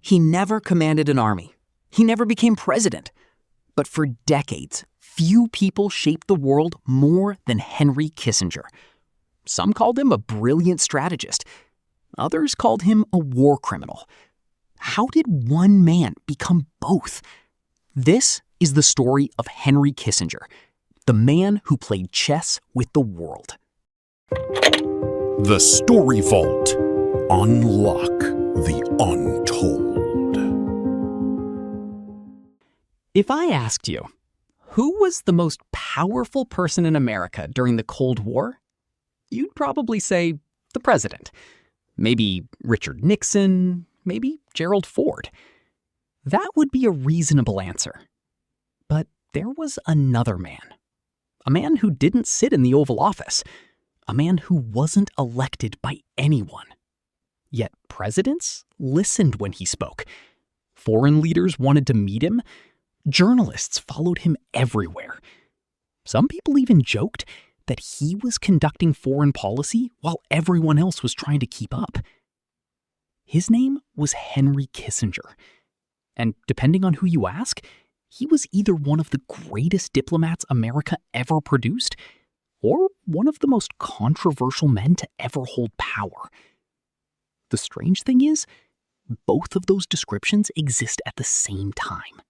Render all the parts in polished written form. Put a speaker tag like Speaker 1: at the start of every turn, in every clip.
Speaker 1: He never commanded an army. He never became president. But for decades, few people shaped the world more than Henry Kissinger. Some called him a brilliant strategist. Others called him a war criminal. How did one man become both? This is the story of Henry Kissinger, the man who played chess with the world.
Speaker 2: The Story Vault. Unlock the Untold.
Speaker 1: If I asked you, who was the most powerful person in America during the Cold War? You'd probably say the president. Maybe Richard Nixon, maybe Gerald Ford. That would be a reasonable answer. But there was another man. A man who didn't sit in the Oval Office. A man who wasn't elected by anyone. Yet presidents listened when he spoke. Foreign leaders wanted to meet him. Journalists followed him everywhere. Some people even joked that he was conducting foreign policy while everyone else was trying to keep up. His name was Henry Kissinger. And depending on who you ask, he was either one of the greatest diplomats America ever produced or one of the most controversial men to ever hold power. The strange thing is, both of those descriptions exist at the same time.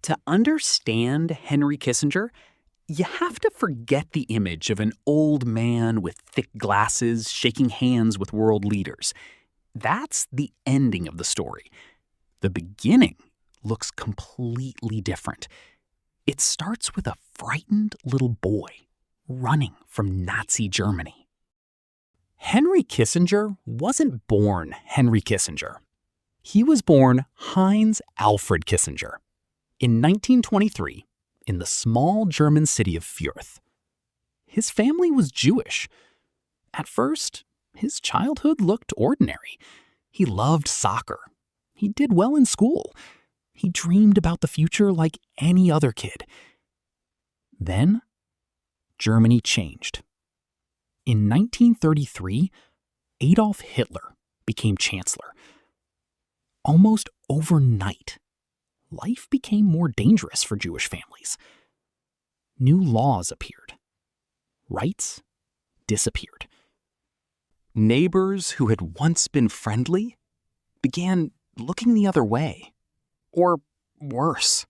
Speaker 1: To understand Henry Kissinger, you have to forget the image of an old man with thick glasses shaking hands with world leaders. That's the ending of the story. The beginning looks completely different. It starts with a frightened little boy running from Nazi Germany. Henry Kissinger wasn't born Henry Kissinger. He was born Heinz Alfred Kissinger in 1923 in the small German city of Fürth. His family was Jewish. At first, his childhood looked ordinary. He loved soccer. He did well in school. He dreamed about the future like any other kid. Then, Germany changed. In 1933, Adolf Hitler became chancellor. Almost overnight, life became more dangerous for Jewish families. New laws appeared. Rights disappeared. Neighbors who had once been friendly began looking the other way. Or worse,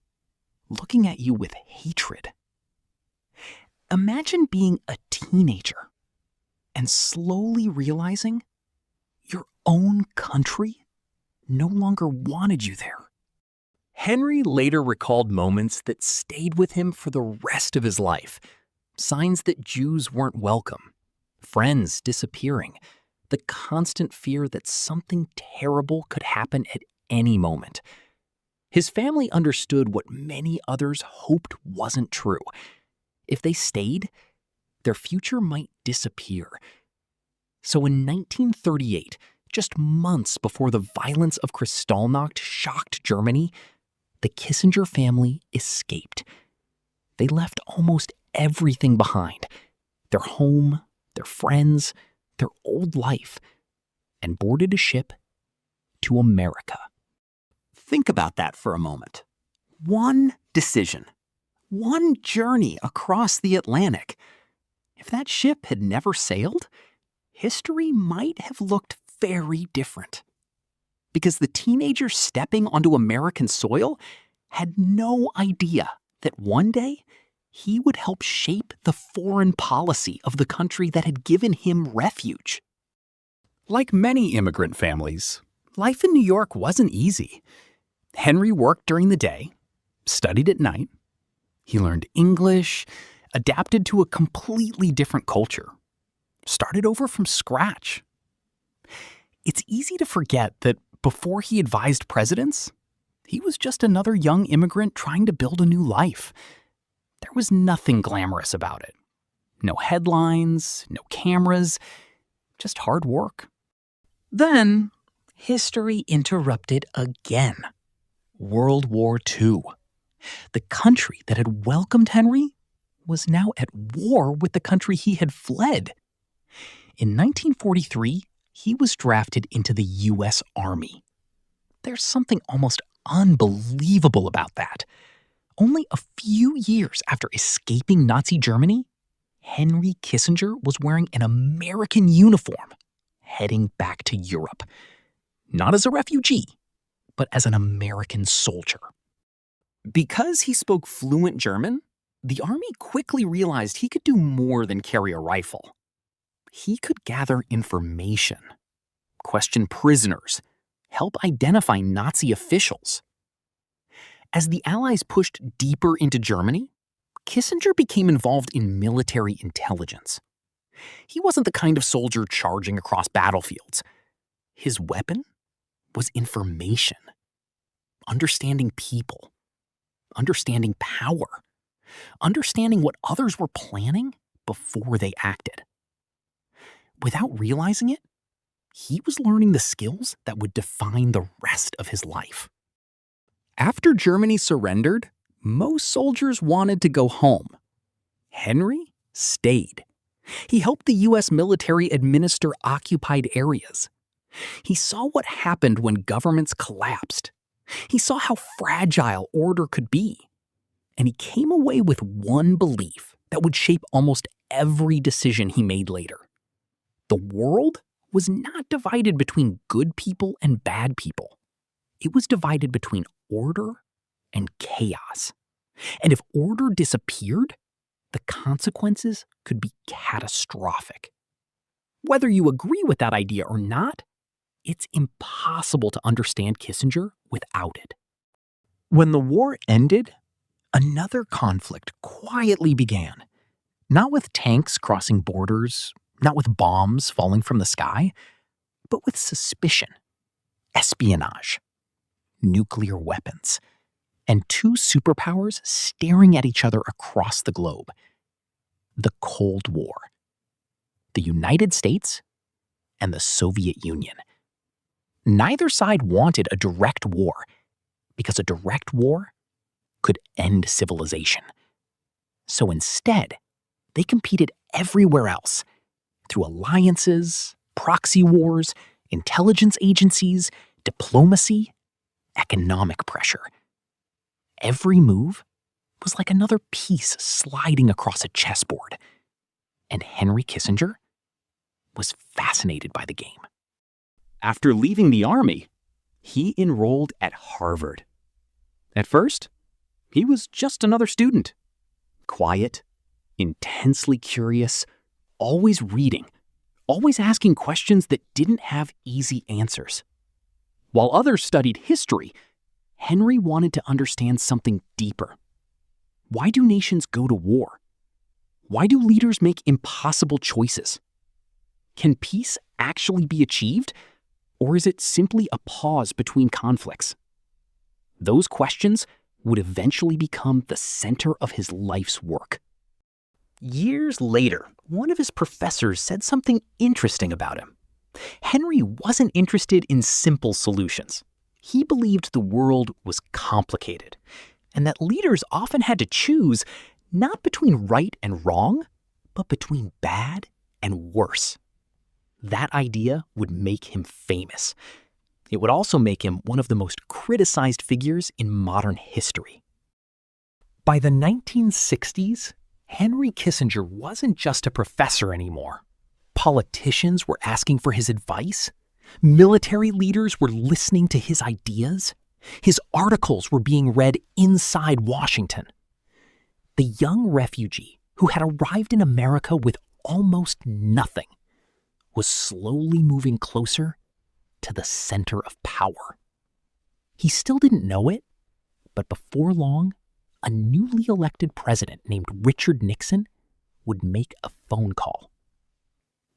Speaker 1: looking at you with hatred. Imagine being a teenager and slowly realizing your own country no longer wanted you there. Henry later recalled moments that stayed with him for the rest of his life. Signs that Jews weren't welcome, friends disappearing, the constant fear that something terrible could happen at any moment. His family understood what many others hoped wasn't true. If they stayed, their future might disappear. So in 1938, just months before the violence of Kristallnacht shocked Germany, the Kissinger family escaped. They left almost everything behind: their home, their friends, their old life, and boarded a ship to America. Think about that for a moment. One decision, one journey across the Atlantic. If that ship had never sailed, history might have looked very different. Because the teenager stepping onto American soil had no idea that one day he would help shape the foreign policy of the country that had given him refuge. Like many immigrant families, life in New York wasn't easy. Henry worked during the day, studied at night. He learned English, adapted to a completely different culture, started over from scratch. It's easy to forget that before he advised presidents, he was just another young immigrant trying to build a new life. There was nothing glamorous about it. No headlines, no cameras, just hard work. Then, history interrupted again. World War II. The country that had welcomed Henry was now at war with the country he had fled. In 1943, he was drafted into the U.S. Army.
Speaker 3: There's something almost unbelievable about that. Only a few years after escaping Nazi Germany, Henry Kissinger was wearing an American uniform, heading back to Europe. Not as a refugee, but as an American soldier. Because he spoke fluent German, the army quickly realized he could do more than carry a rifle. He could gather information, question prisoners, help identify Nazi officials. As the Allies pushed deeper into Germany, Kissinger became involved in military intelligence. He wasn't the kind of soldier charging across battlefields. His weapon was information. Understanding people. Understanding power. Understanding what others were planning before they acted. Without realizing it, he was learning the skills that would define the rest of his life. After Germany surrendered, most soldiers wanted to go home. Henry stayed. He helped the U.S. military administer occupied areas. He saw what happened when governments collapsed. He saw how fragile order could be. And he came away with one belief that would shape almost every decision he made later. The world was not divided between good people and bad people. It was divided between order and chaos. And if order disappeared, the consequences could be catastrophic. Whether you agree with that idea or not, it's impossible to understand Kissinger without it. When the war ended, another conflict quietly began. Not with tanks crossing borders, not with bombs falling from the sky, but with suspicion, espionage, nuclear weapons, and two superpowers staring at each other across the globe. The Cold War. The United States and the Soviet Union. Neither side wanted a direct war, because a direct war could end civilization. So instead, they competed everywhere else, through alliances, proxy wars, intelligence agencies, diplomacy, economic pressure. Every move was like another piece sliding across a chessboard. And Henry Kissinger was fascinated by the game. After leaving the army, he enrolled at Harvard. At first, he was just another student. Quiet, intensely curious, always reading, always asking questions that didn't have easy answers. While others studied history, Henry wanted to understand something deeper. Why do nations go to war? Why do leaders make impossible choices? Can peace actually be achieved, or is it simply a pause between conflicts? Those questions would eventually become the center of his life's work. Years later, one of his professors said something interesting about him. Henry wasn't interested in simple solutions. He believed the world was complicated, and that leaders often had to choose not between right and wrong, but between bad and worse. That idea would make him famous. It would also make him one of the most criticized figures in modern history. By the 1960s, Henry Kissinger wasn't just a professor anymore. Politicians were asking for his advice. Military leaders were listening to his ideas. His articles were being read inside Washington. The young refugee who had arrived in America with almost nothing was slowly moving closer to the center of power. He still didn't know it, but before long, a newly elected president named Richard Nixon would make a phone call.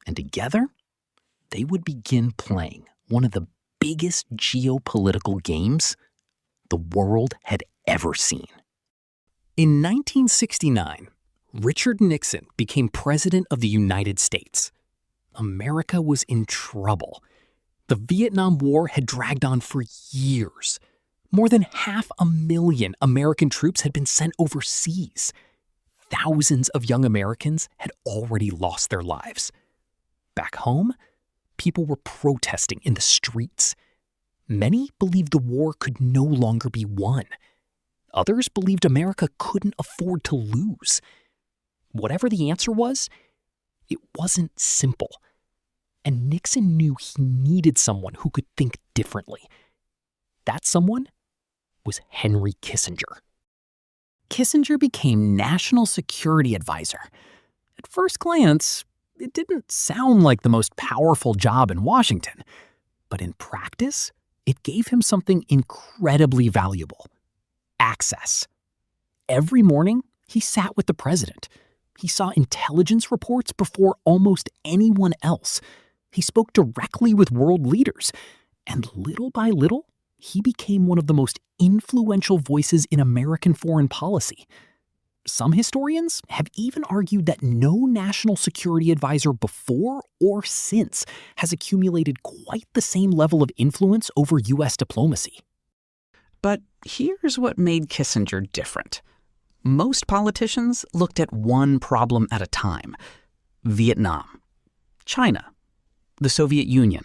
Speaker 3: And together, they would begin playing one of the biggest geopolitical games the world had ever seen. In 1969, Richard Nixon became president of the United States. America was in trouble. The Vietnam War had dragged on for years. More than 500,000 American troops had been sent overseas. Thousands of young Americans had already lost their lives. Back home, people were protesting in the streets. Many believed the war could no longer be won. Others believed America couldn't afford to lose. Whatever the answer was, it wasn't simple. And Nixon knew he needed someone who could think differently. That someone was Henry Kissinger. Kissinger became National Security Advisor. At first glance, it didn't sound like the most powerful job in Washington. But in practice, it gave him something incredibly valuable: access. Every morning, he sat with the president. He saw intelligence reports before almost anyone else. He spoke directly with world leaders. And little by little, he became one of the most influential voices in American foreign policy. Some historians have even argued that no national security advisor before or since has accumulated quite the same level of influence over U.S. diplomacy.
Speaker 1: But here's what made Kissinger different. Most politicians looked at one problem at a time: Vietnam, China, the Soviet Union,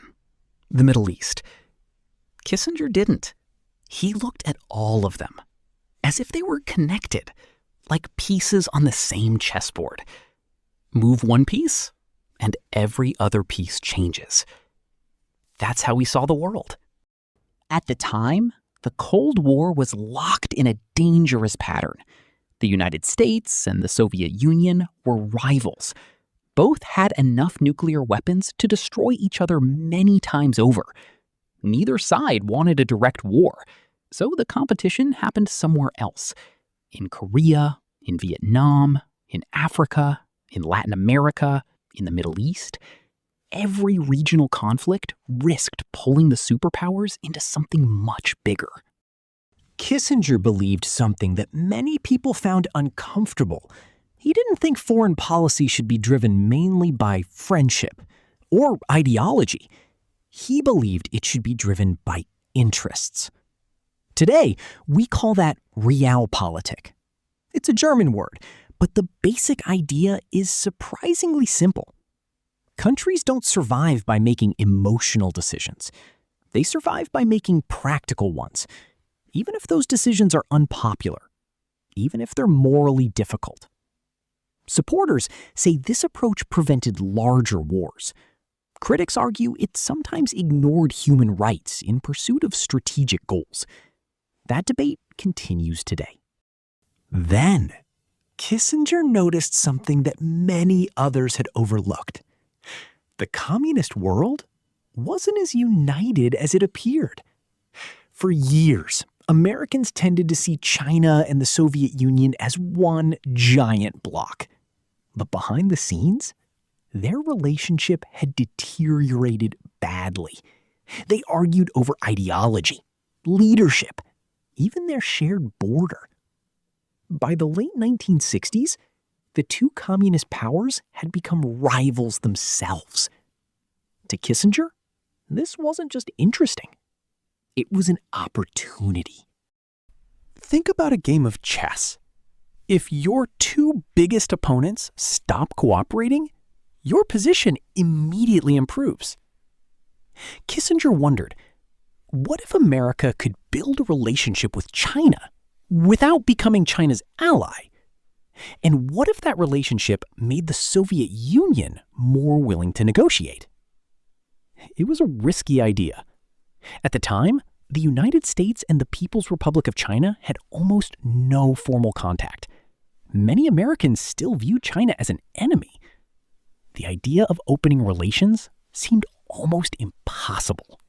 Speaker 1: the Middle East. Kissinger didn't. He looked at all of them, as if they were connected, like pieces on the same chessboard. Move one piece, and every other piece changes. That's how he saw the world. At the time, the Cold War was locked in a dangerous pattern. The United States and the Soviet Union were rivals. Both had enough nuclear weapons to destroy each other many times over. Neither side wanted a direct war, so the competition happened somewhere else. In Korea, in Vietnam, in Africa, in Latin America, in the Middle East. Every regional conflict risked pulling the superpowers into something much bigger.
Speaker 4: Kissinger believed something that many people found uncomfortable. He didn't think foreign policy should be driven mainly by friendship or ideology. He believed it should be driven by interests. Today, we call that Realpolitik. It's a German word, but the basic idea is surprisingly simple. Countries don't survive by making emotional decisions. They survive by making practical ones, even if those decisions are unpopular, even if they're morally difficult. Supporters say this approach prevented larger wars. Critics argue it sometimes ignored human rights in pursuit of strategic goals. That debate continues today. Then, Kissinger noticed something that many others had overlooked. The communist world wasn't as united as it appeared. For years, Americans tended to see China and the Soviet Union as one giant bloc. But behind the scenes, their relationship had deteriorated badly. They argued over ideology, leadership, even their shared border. By the late 1960s, the two communist powers had become rivals themselves. To Kissinger, this wasn't just interesting. It was an opportunity. Think about a game of chess. If your two biggest opponents stop cooperating, your position immediately improves. Kissinger wondered, what if America could build a relationship with China without becoming China's ally? And what if that relationship made the Soviet Union more willing to negotiate? It was a risky idea. At the time, the United States and the People's Republic of China had almost no formal contact. Many Americans still viewed China as an enemy. The idea of opening relations seemed almost impossible.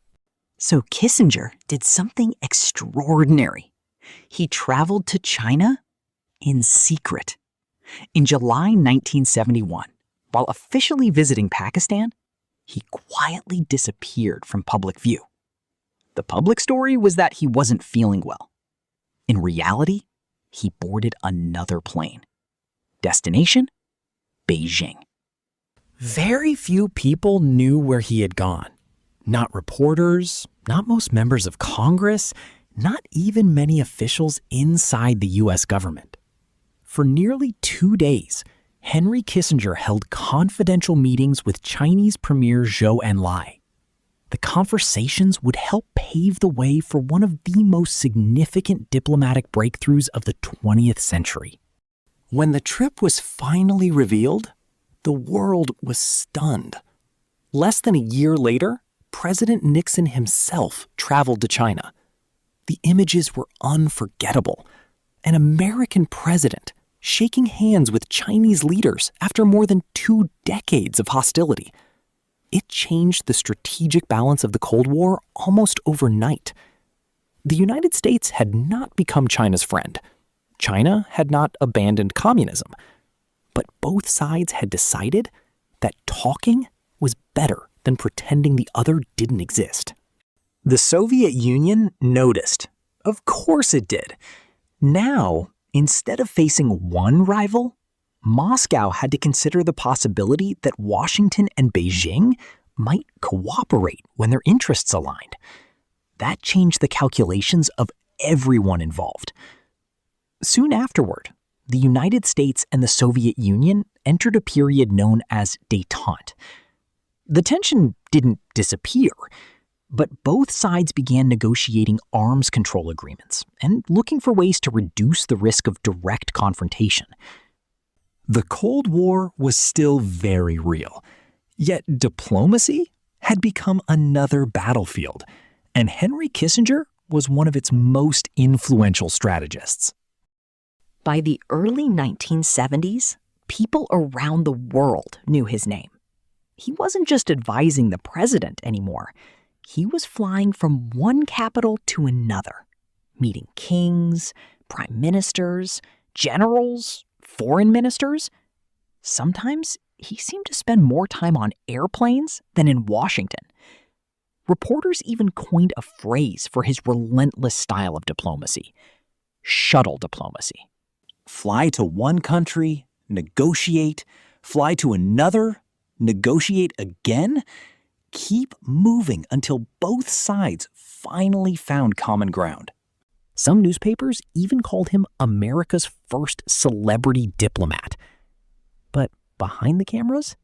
Speaker 5: So Kissinger did something extraordinary. He traveled to China in secret. In July 1971, while officially visiting Pakistan, he quietly disappeared from public view. The public story was that he wasn't feeling well. In reality, he boarded another plane. Destination? Beijing.
Speaker 4: Very few people knew where he had gone. Not reporters, not most members of Congress, not even many officials inside the U.S. government. For nearly 2 days, Henry Kissinger held confidential meetings with Chinese Premier Zhou Enlai. The conversations would help pave the way for one of the most significant diplomatic breakthroughs of the 20th century. When the trip was finally revealed, the world was stunned. Less than a year later, President Nixon himself traveled to China. The images were unforgettable. An American president shaking hands with Chinese leaders after more than 2 decades of hostility. It changed the strategic balance of the Cold War almost overnight. The United States had not become China's friend. China had not abandoned communism. But both sides had decided that talking was better than pretending the other didn't exist. The Soviet Union noticed. Of course it did. Now, instead of facing one rival, Moscow had to consider the possibility that Washington and Beijing might cooperate when their interests aligned. That changed the calculations of everyone involved. Soon afterward, the United States and the Soviet Union entered a period known as détente. The tension didn't disappear, but both sides began negotiating arms control agreements and looking for ways to reduce the risk of direct confrontation. The Cold War was still very real, yet diplomacy had become another battlefield, and Henry Kissinger was one of its most influential strategists.
Speaker 5: By the early 1970s, people around the world knew his name. He wasn't just advising the president anymore. He was flying from one capital to another, meeting kings, prime ministers, generals, foreign ministers. Sometimes he seemed to spend more time on airplanes than in Washington. Reporters even coined a phrase for his relentless style of diplomacy: shuttle diplomacy.
Speaker 4: Fly to one country, negotiate, fly to another, negotiate again. Keep moving until both sides finally found common ground. Some newspapers even called him America's first celebrity diplomat. But behind the cameras,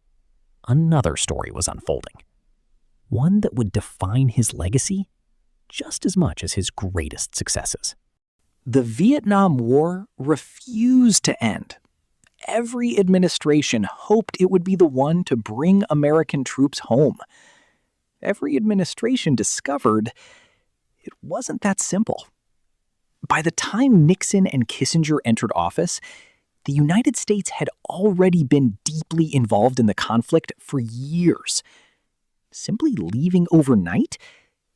Speaker 4: another story was unfolding. One that would define his legacy just as much as his greatest successes. The Vietnam War refused to end. Every administration hoped it would be the one to bring American troops home. Every administration discovered it wasn't that simple. By the time Nixon and Kissinger entered office, the United States had already been deeply involved in the conflict for years. Simply leaving overnight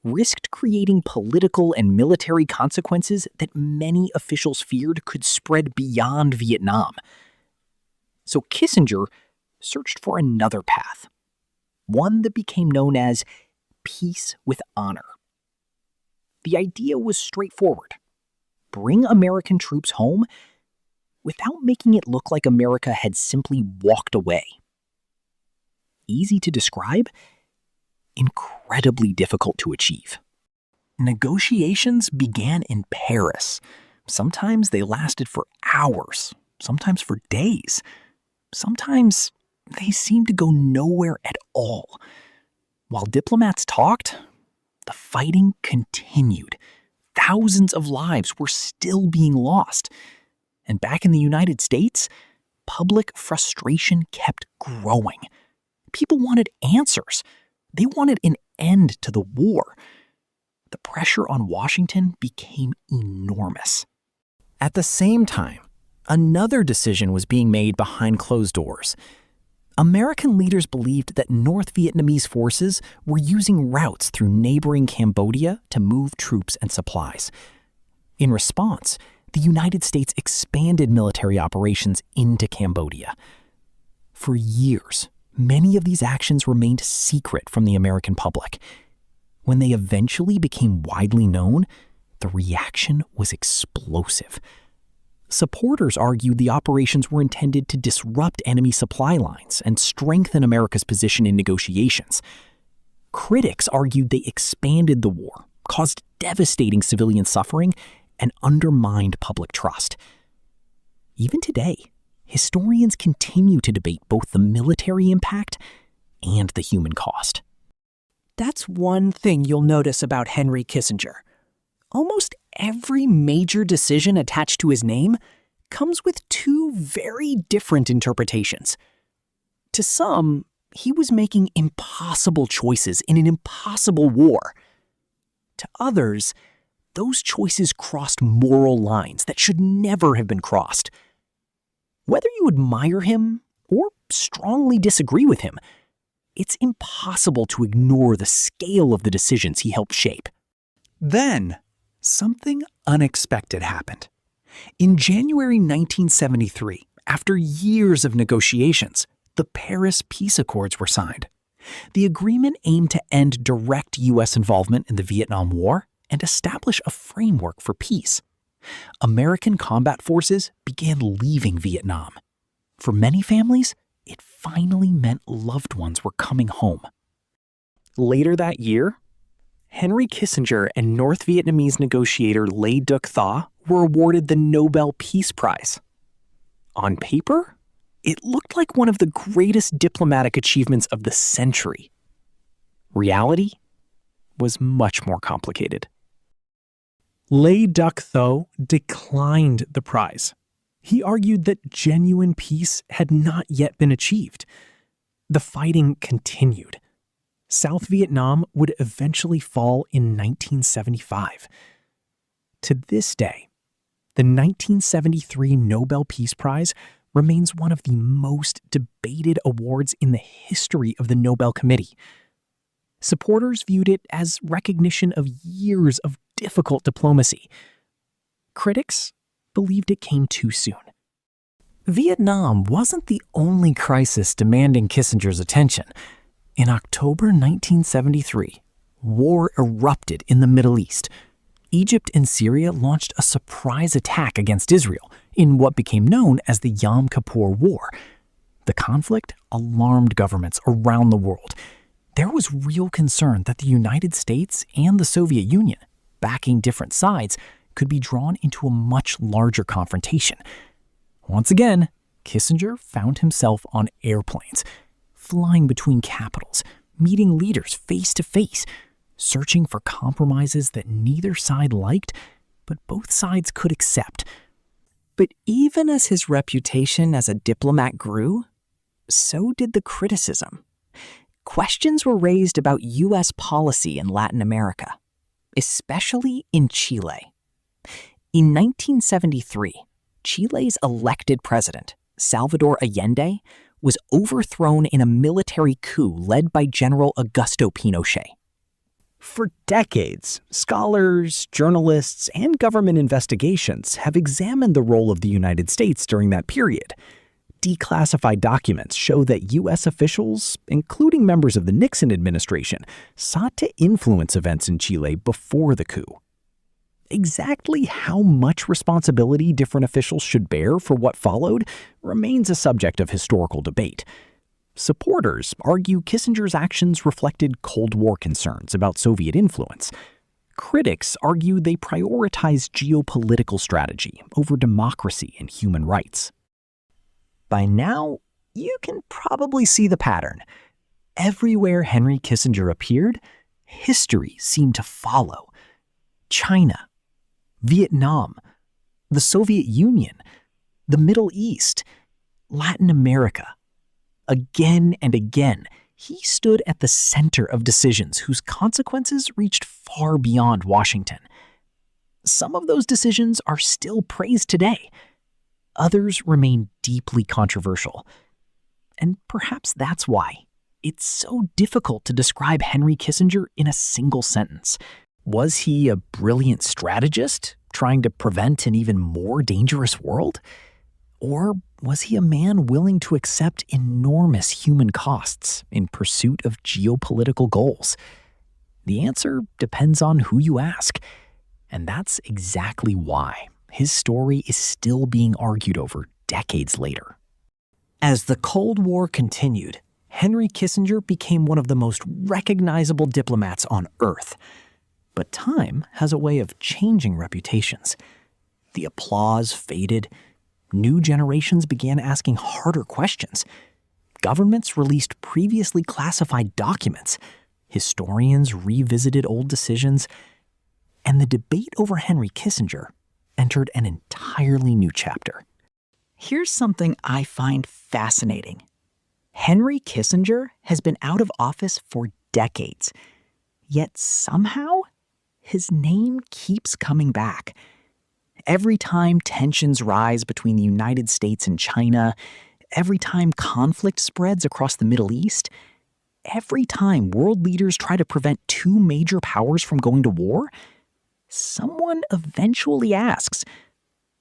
Speaker 4: risked creating political and military consequences that many officials feared could spread beyond Vietnam. So Kissinger searched for another path, one that became known as peace with honor. The idea was straightforward: bring American troops home without making it look like America had simply walked away. Easy to describe, incredibly difficult to achieve. Negotiations began in Paris. Sometimes they lasted for hours, sometimes for days. Sometimes they seemed to go nowhere at all. While diplomats talked, the fighting continued. Thousands of lives were still being lost. And back in the United States, public frustration kept growing. People wanted answers. They wanted an end to the war. The pressure on Washington became enormous. At the same time, another decision was being made behind closed doors. American leaders believed that North Vietnamese forces were using routes through neighboring Cambodia to move troops and supplies. In response, the United States expanded military operations into Cambodia. For years, many of these actions remained secret from the American public. When they eventually became widely known, the reaction was explosive. Supporters argued the operations were intended to disrupt enemy supply lines and strengthen America's position in negotiations. Critics argued they expanded the war, caused devastating civilian suffering, and undermined public trust. Even today, historians continue to debate both the military impact and the human cost. That's one thing you'll notice about Henry Kissinger. Almost every major decision attached to his name comes with two very different interpretations. To some, he was making impossible choices in an impossible war. To others, those choices crossed moral lines that should never have been crossed. Whether you admire him or strongly disagree with him, it's impossible to ignore the scale of the decisions he helped shape.
Speaker 3: Then, something unexpected happened. In January 1973, after years of negotiations, the Paris Peace Accords were signed. The agreement aimed to end direct U.S. involvement in the Vietnam War and establish a framework for peace. American combat forces began leaving Vietnam. For many families, it finally meant loved ones were coming home.
Speaker 4: Later that year, Henry Kissinger and North Vietnamese negotiator Le Duc Tho were awarded the Nobel Peace Prize. On paper, it looked like one of the greatest diplomatic achievements of the century. Reality was much more complicated. Le Duc Tho declined the prize. He argued that genuine peace had not yet been achieved. The fighting continued. South Vietnam would eventually fall in 1975. To this day, the 1973 Nobel Peace Prize remains one of the most debated awards in the history of the Nobel Committee. Supporters viewed it as recognition of years of difficult diplomacy. Critics believed it came too soon. Vietnam wasn't the only crisis demanding Kissinger's attention. In October 1973, war erupted in the Middle East. Egypt and Syria launched a surprise attack against Israel in what became known as the Yom Kippur War. The conflict alarmed governments around the world. There was real concern that the United States and the Soviet Union, backing different sides, could be drawn into a much larger confrontation. Once again, Kissinger found himself on airplanes, flying between capitals, meeting leaders face to face, searching for compromises that neither side liked, but both sides could accept. But even as his reputation as a diplomat grew, so did the criticism. Questions were raised about U.S. policy in Latin America, especially in Chile. In 1973, Chile's elected president, Salvador Allende, was overthrown in a military coup led by General Augusto Pinochet. For decades, scholars, journalists, and government investigations have examined the role of the United States during that period. Declassified documents show that U.S. officials, including members of the Nixon administration, sought to influence events in Chile before the coup. Exactly how much responsibility different officials should bear for what followed remains a subject of historical debate. Supporters argue Kissinger's actions reflected Cold War concerns about Soviet influence. Critics argue they prioritized geopolitical strategy over democracy and human rights. By now, you can probably see the pattern. Everywhere Henry Kissinger appeared, history seemed to follow. China, Vietnam, the Soviet Union, the Middle East, Latin America. Again and again, he stood at the center of decisions whose consequences reached far beyond Washington. Some of those decisions are still praised today. Others remain deeply controversial. And perhaps that's why it's so difficult to describe Henry Kissinger in a single sentence. Was he a brilliant strategist trying to prevent an even more dangerous world? Or was he a man willing to accept enormous human costs in pursuit of geopolitical goals? The answer depends on who you ask. And that's exactly why his story is still being argued over decades later. As the Cold War continued, Henry Kissinger became one of the most recognizable diplomats on Earth. But time has a way of changing reputations. The applause faded. New generations began asking harder questions. Governments released previously classified documents. Historians revisited old decisions, and the debate over Henry Kissinger entered an entirely new chapter.
Speaker 5: Here's something I find fascinating. Henry Kissinger has been out of office for decades, yet somehow his name keeps coming back. Every time tensions rise between the United States and China, every time conflict spreads across the Middle East, every time world leaders try to prevent two major powers from going to war, someone eventually asks,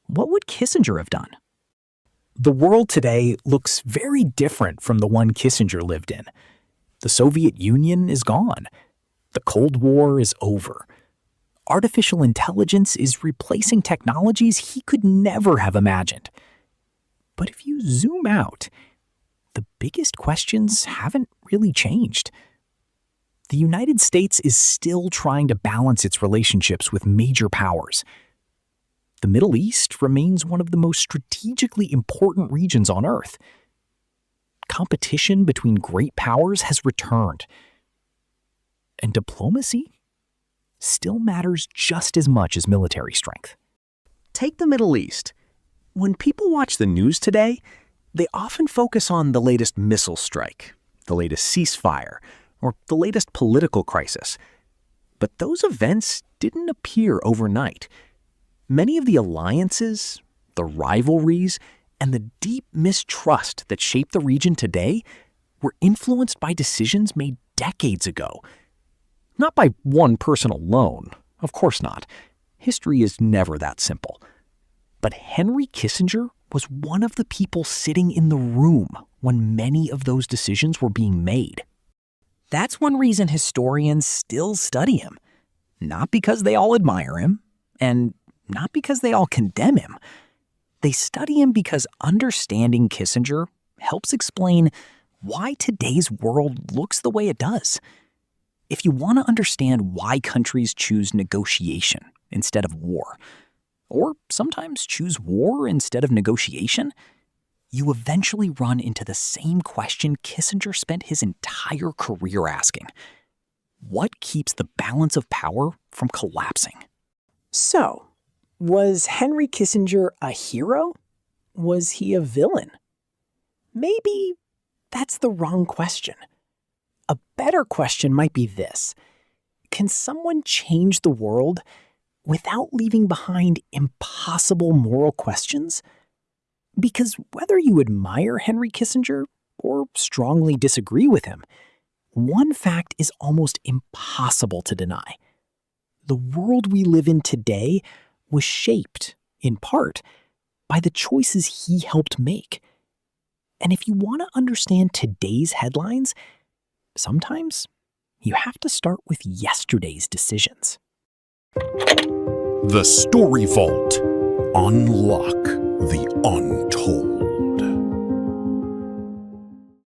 Speaker 5: what would Kissinger have done?
Speaker 3: The world today looks very different from the one Kissinger lived in. The Soviet Union is gone. The Cold War is over. Artificial intelligence is replacing technologies he could never have imagined. But if you zoom out, the biggest questions haven't really changed. The United States is still trying to balance its relationships with major powers. The Middle East remains one of the most strategically important regions on Earth. Competition between great powers has returned. And diplomacy still matters just as much as military strength.
Speaker 4: Take the Middle East. When people watch the news today, they often focus on the latest missile strike, the latest ceasefire, or the latest political crisis. But those events didn't appear overnight. Many of the alliances, the rivalries, and the deep mistrust that shape the region today were influenced by decisions made decades ago. Not by one person alone, of course not. History is never that simple. But Henry Kissinger was one of the people sitting in the room when many of those decisions were being made. That's one reason historians still study him. Not because they all admire him, and not because they all condemn him. They study him because understanding Kissinger helps explain why today's world looks the way it does. If you want to understand why countries choose negotiation instead of war, or sometimes choose war instead of negotiation, you eventually run into the same question Kissinger spent his entire career asking. What keeps the balance of power from collapsing?
Speaker 3: So, was Henry Kissinger a hero? Was he a villain? Maybe that's the wrong question. A better question might be this: can someone change the world without leaving behind impossible moral questions? Because whether you admire Henry Kissinger or strongly disagree with him, one fact is almost impossible to deny. The world we live in today was shaped, in part, by the choices he helped make. And if you want to understand today's headlines, sometimes you have to start with yesterday's decisions.
Speaker 2: The Story Vault. Unlock the Untold.